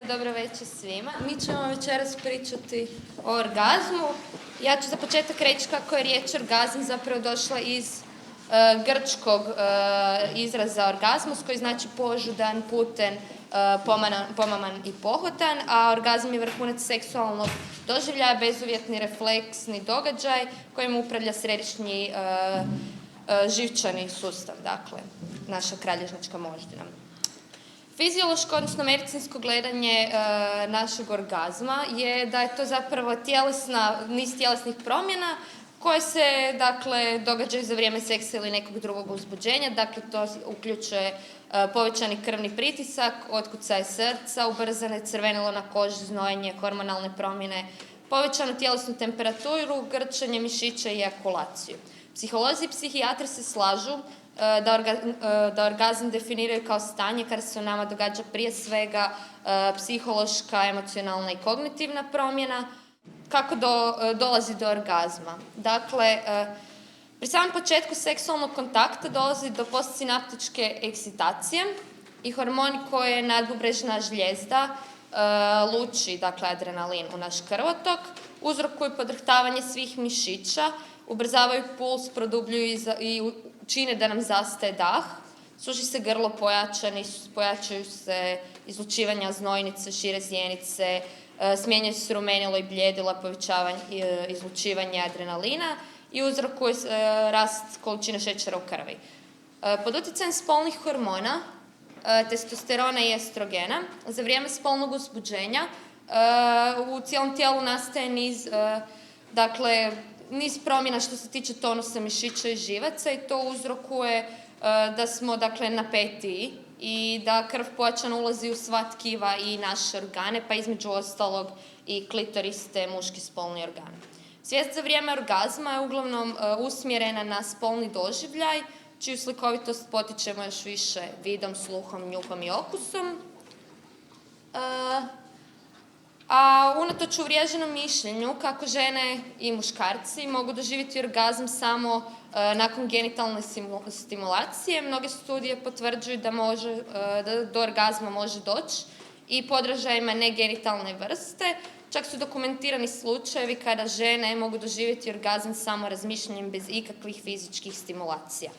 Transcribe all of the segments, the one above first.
Dobro večer svima. Mi ćemo večeras pričati o orgazmu. Ja ću za početak reći kako je riječ orgazam zapravo došla iz grčkog izraza orgazmus, koji znači požudan, puten, pomaman i pohotan, a orgazam je vrhunac seksualnog doživljaja, bezuvjetni refleksni događaj kojim upravlja središnji živčani sustav, dakle, naša kralježnička moždina. Fiziološko, odnosno medicinsko gledanje našeg orgazma je da je to zapravo niz tjelesnih promjena koje se, dakle, događaju za vrijeme seksa ili nekog drugog uzbuđenja. Dakle, to uključuje povećani krvni pritisak, otkucaj srca, ubrzane crvenilo na koži, znojenje, hormonalne promjene, povećanu tjelesnu temperaturu, grčanje mišića i ejakulaciju. Psiholozi i psihijatri se slažu da orgazam definiraju kao stanje kada se u nama događa prije svega psihološka, emocionalna i kognitivna promjena. Kako dolazi do orgazma? Dakle, pri samom početku seksualnog kontakta dolazi do postsinaptičke ekscitacije i hormoni koje nadbubrežna žlijezda luči, dakle, adrenalin u naš krvotok, uzrokuju podrhtavanje svih mišića, ubrzavaju puls, produbljuju i čine da nam zastaje dah, suši se grlo, pojačaju se izlučivanja znojnice, šire zjenice, smijenjaju se rumenilo i bljedila, povećavanje izlučivanja adrenalina i uzrokuje rast količine šećera u krvi. Pod utjecajem spolnih hormona, testosterona i estrogena, za vrijeme spolnog uzbuđenja u cijelom tijelu nastaje niz promjena što se tiče tonusa mišića i živaca i to uzrokuje da smo, dakle, napetiji i da krv pojačano ulazi u sva tkiva i naše organe, pa između ostalog i klitoris te muški spolni organ. Svijest za vrijeme orgazma je uglavnom usmjerena na spolni doživljaj, čiju slikovitost potičemo još više vidom, sluhom, njuhom i okusom. A unatoč uvriježenom mišljenju kako žene i muškarci mogu doživjeti orgazam samo nakon genitalne stimulacije, mnoge studije potvrđuju da do orgazma može doći i podražajima negenitalne vrste. Čak su dokumentirani slučajevi kada žene mogu doživjeti orgazam samo razmišljanjem bez ikakvih fizičkih stimulacija.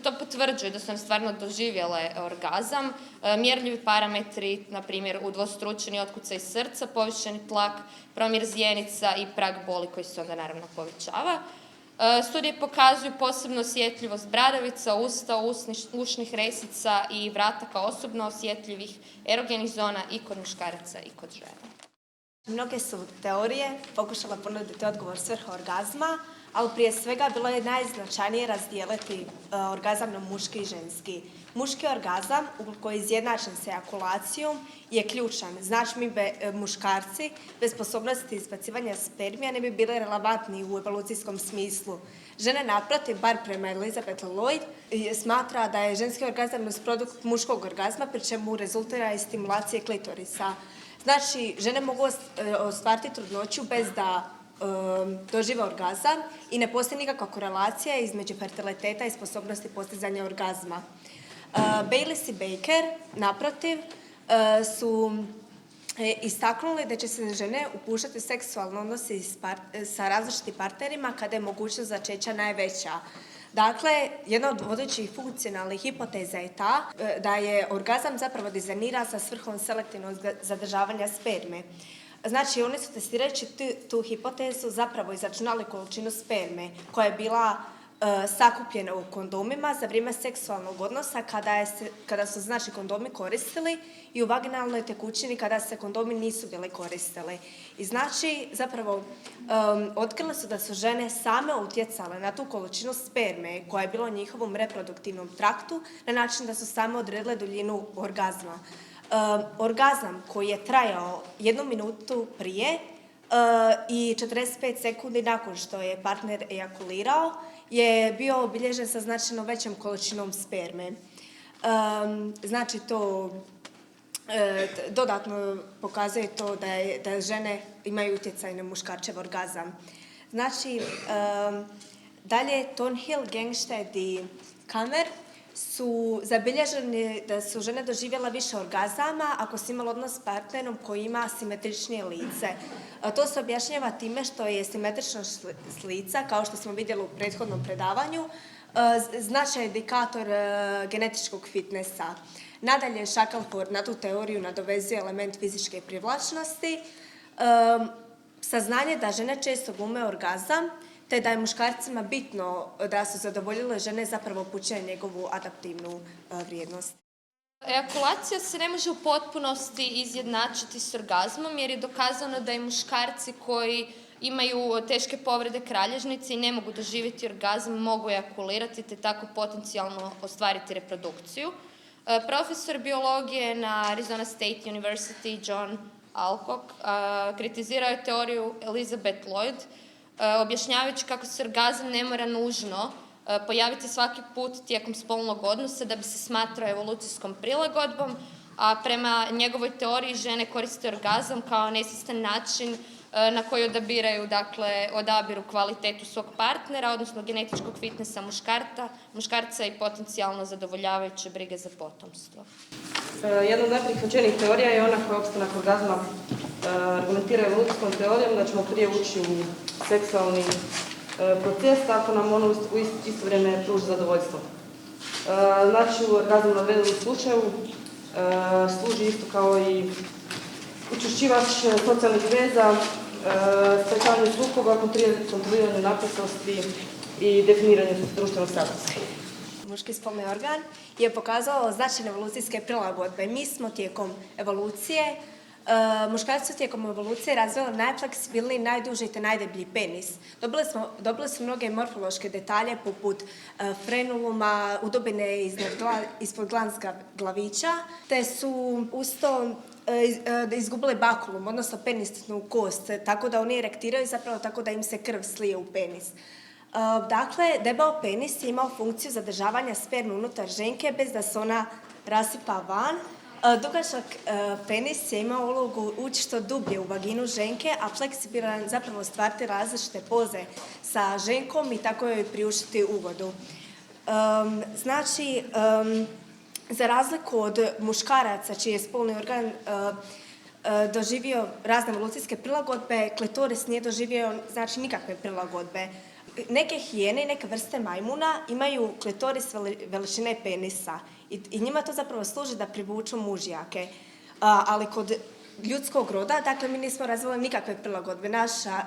To potvrđuje da su stvarno doživjele orgazam. Mjerljivi parametri, na primjer udvostručeni otkucaj srca, povišeni tlak, promjer zjenica i prag boli koji se onda naravno povećava. Studije pokazuju posebnu osjetljivost bradavica, usta, ušnih resica i vrata kao osobno osjetljivih erogenih zona i kod muškaraca i kod žena. Mnoge su teorije pokušala ponuditi odgovor svrha orgazma, ali prije svega bilo je najznačajnije razdijeliti orgazam na muški i ženski. Muški orgazam, koji je izjednačen s ejakulacijom, je ključan. Znači, mi muškarci bez sposobnosti izbacivanja spermija ne bi bili relevantni u evolucijskom smislu. Žene, naprotiv, bar prema Elizabeth Lloyd, smatra da je ženski orgazam produkt muškog orgazma, pri čemu rezultira iz stimulacije klitorisa. Znači, žene mogu ostvariti trudnoću bez da dožive orgazam i ne postoji nikakva korelacija između fertiliteta i sposobnosti postizanja orgazma. Bayliss i Baker, naprotiv, su istaknuli da će se žene upuštati u seksualne odnose sa različitim partnerima kada je mogućnost začeća najveća. Dakle, jedna od vodećih funkcionalnih hipoteza je ta da je orgazam zapravo dizajniran sa svrhom selektivnog zadržavanja sperme. Znači, oni su testirajući tu hipotezu zapravo izračunali količinu sperme koja je bila sakupljena u kondomima za vrijeme seksualnog odnosa kada su, znači, kondomi koristili i u vaginalnoj tekućini kada se kondomi nisu bili koristili. I znači, zapravo, otkrili su da su žene same utjecale na tu količinu sperme koja je bila u njihovom reproduktivnom traktu na način da su same odredile duljinu orgazma. Orgazam koji je trajao 1 minutu prije i 45 sekundi nakon što je partner ejakulirao je bio obilježen sa značajno većom količinom sperme. Znači, to dodatno pokazuje to da žene imaju utjecaj na muškarčev orgazam. Znači, dalje Thornhill, Gangstead i Kammer su zabilježeni da su žene doživjela više orgazama ako su imali odnos s partnerom koji ima simetričnije lice. To se objašnjava time što je simetričnost lica, kao što smo vidjeli u prethodnom predavanju, značajan indikator genetičkog fitnessa. Nadalje, Shackelford na tu teoriju nadovezuje element fizičke privlačnosti, saznanje da žene često glume orgazam, te da je muškarcima bitno da su zadovoljile žene zapravo upućuje njegovu adaptivnu vrijednost. Ejakulacija se ne može u potpunosti izjednačiti s orgazmom jer je dokazano da i muškarci koji imaju teške povrede kralježnice i ne mogu doživjeti orgazam mogu ejakulirati te tako potencijalno ostvariti reprodukciju. Profesor biologije na Arizona State University John Alcock kritizirao je teoriju Elizabeth Lloyd objašnjavajući kako se orgazam ne mora nužno pojaviti svaki put tijekom spolnog odnosa da bi se smatrao evolucijskom prilagodbom, a prema njegovoj teoriji žene koriste orgazam kao nesvjestan način na koji odabiru kvalitetu svog partnera, odnosno genetičkog fitnessa muškarca i potencijalno zadovoljavajuće brige za potomstvo. Jedna od najprihvaćenijih teorija je ona koja opstanak orgazma argumentira evolucijskom teorijom, da ćemo prije ući u seksualni proces, tako nam ono u isto vrijeme pruži zadovoljstvo. Znači, u orgazmu na navedenom slučaju služi isto kao i učvršćivač socijalnih veza, sprečavanje sukoba, kontroliranje napetosti i definiranje društvenog statusa. Muški spolni organ je pokazao značajne evolucijske prilagodbe. Mi smo tijekom evolucije, muškarci su tijekom evolucije razvili najfleksibilniji, najduži te najdeblji penis. Dobili su mnoge morfološke detalje poput frenuluma, udobine ispod glavića, te su uz to izgubili bakulum, odnosno penisnu kost, tako da oni erektiraju zapravo tako da im se krv slije u penis. Dakle, debeo penis je imao funkciju zadržavanja sperme unutar ženke bez da se ona rasipa van. Dugačak penis je imao ulogu ući što dublje u vaginu ženke, a fleksibilan zapravo stvarati različite poze sa ženkom i tako joj priuštiti ugodu. Znači, za razliku od muškaraca čiji je spolni organ doživio razne evolucijske prilagodbe, klitoris nije doživio nikakve prilagodbe. Neke hijene i neke vrste majmuna imaju klitoris veličine penisa i njima to zapravo služi da privuču mužjake. Ali kod ljudskog roda, dakle, mi nismo razvili nikakve prilagodbe.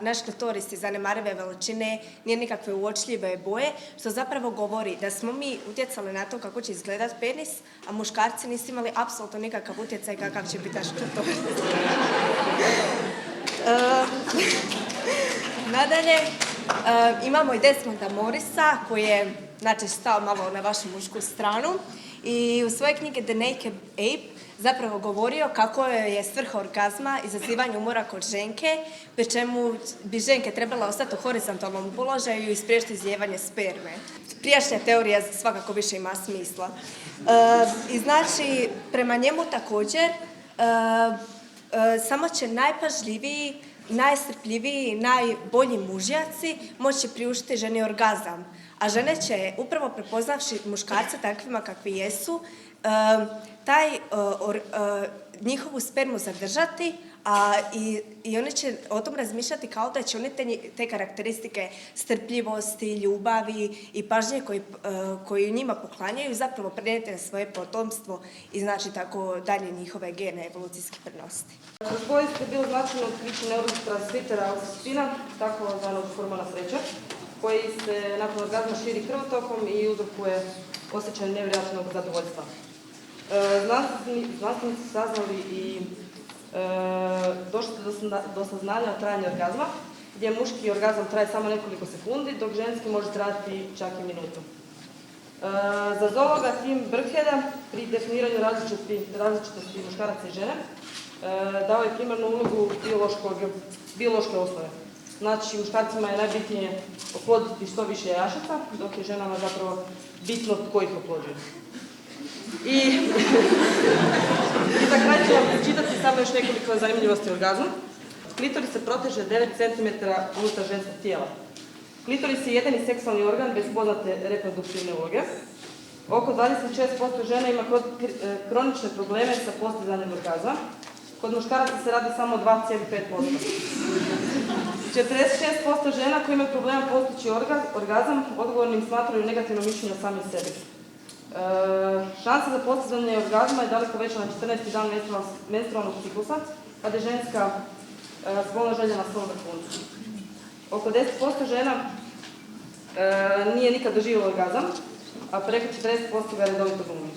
Naš klitoris je zanemarive veličine, nije nikakve uočljive boje, što zapravo govori da smo mi utjecali na to kako će izgledat penis, a muškarci nisu imali apsolutno nikakav utjecaj kakav će biti naš klitoris. Nadalje, imamo i Desmonda Morrisa koji je stao malo na vašu mušku stranu i u svojoj knjige The Naked Ape zapravo govorio kako je svrha orgazma izazivanje umora kod ženke, pri čemu bi ženke trebala ostati u horizontalnom položaju i spriječiti izlijevanje sperme. Prijašnja teorija svakako više ima smisla. I znači, prema njemu također, samo će najpažljiviji, najstrpljiviji, najbolji mužjaci moći priuštiti ženi orgazam. A žene će, upravo prepoznavši muškarce takvima kakvi jesu, njihovu spermu zadržati i oni će o tom razmišljati kao da će oni te karakteristike strpljivosti, ljubavi i pažnje koju njima poklanjaju zapravo prenijeti na svoje potomstvo i znači tako dalje njihove gene evolucijski prenositi. Kroz povijest je bilo značajno otkriće neurotransmitera oksitocina, tako zvanog hormona sreće, koji se nakon orgazma širi krvotokom i uzrokuje osjećaj nevjerojatnog zadovoljstva. Znanstvenici su saznali i došli do saznanja o trajanju orgazma, gdje muški orgazam traje samo nekoliko sekundi, dok ženski može trajati čak i minutu. Za zoologa Tim Burkheada pri definiranju različitosti muškaraca i žene dao je primarnu ulogu biološke osnove. Znači, muškarcima je najbitnije oploditi što više jajašaca, dok je ženama zapravo bitno tko ih oplođuje. I za kraj ću vam pročitati samo još nekoliko zanimljivosti orgazma. Klitoris se proteže 9 cm unutar ženskog tijela. Klitoris je jedini seksualni organ bez poznate reproduktivne uloge. Oko 26% žena ima kronične probleme sa postizanjem orgazma. Kod muškaraca se radi samo o 2,5%. 46% žena koji imaju problema postići orgazam odgovornim smatraju negativno mišljenje o sami sebi. Šansa za postizanje orgazma je daleko veća na 14. dan menstrualnog ciklusa, kada je ženska spolna želja na svom vrhuncu. Oko 10% žena nije nikad doživjelo orgazam, a preko 40% ga redovito glumi.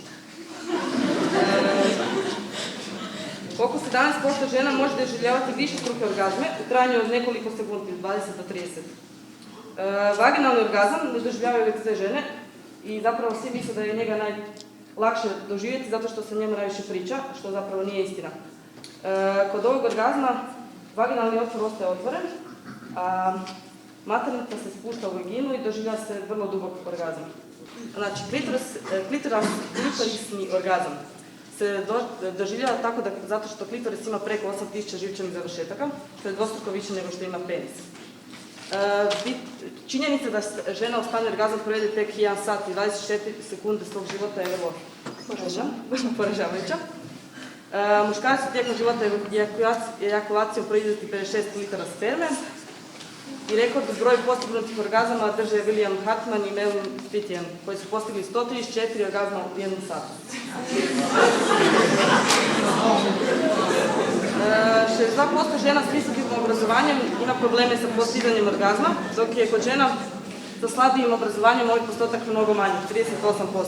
Oko 17% žena može doživljavati višestruke orgazme u trajanju od nekoliko sekundi, 20 do 30. Vaginalni orgazam ne doživljavaju uvijek sve žene i zapravo svi misle da je njega najlakše doživjeti zato što se njemu najviše priča, što zapravo nije istina. Kod ovog orgazma vaginalni otvor ostaje otvoren, a maternica se spušta u vaginu i doživlja se vrlo dubok orgazam. Znači, klitorisni orgazam se doživljava tako zato što klitoris ima preko 8000 živčanih završetaka, što je dvostruko više nego što ima penis. Činjenica da žena u stanju orgazma provede tek 1 sat i 24 sekunde svog života je vrlo poražavajuća. Muškarci tijekom života ejakulacijom proizvesti 56 litara sperme i rekord u broju postignutih orgazama drže William Hartman i Melvin Spitien, koji su postigli 134 orgazma u 1 satu. 62% žena s visokim obrazovanjem ima probleme sa postizanjem orgazma, dok je kod žena sa slabijim obrazovanjem ovaj postotak mnogo manji, 38%.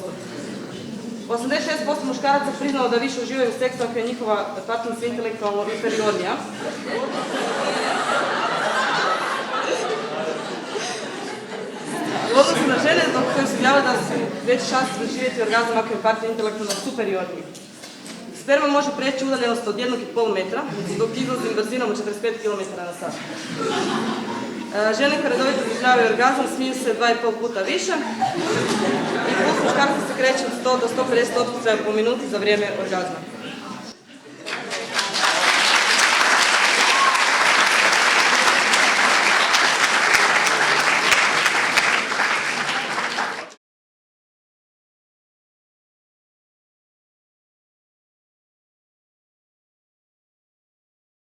86% muškaraca priznalo da više uživaju u seksu ako je njihova partnerska intelektualno inferiornija. U odnosu na žene, dok koje se javljaju da su veći šanse doživjeti orgazam ako je partner intelektualno superiorniji. Sperma može preći udaljenost od 1,5 metra, dok izlazi brzinom od 45 km/h. Žene koje redovito doživljavaju orgazam smiju se 2,5 puta više i puls muškarca se kreće od 100 do 150 optica po minuti za vrijeme orgazma.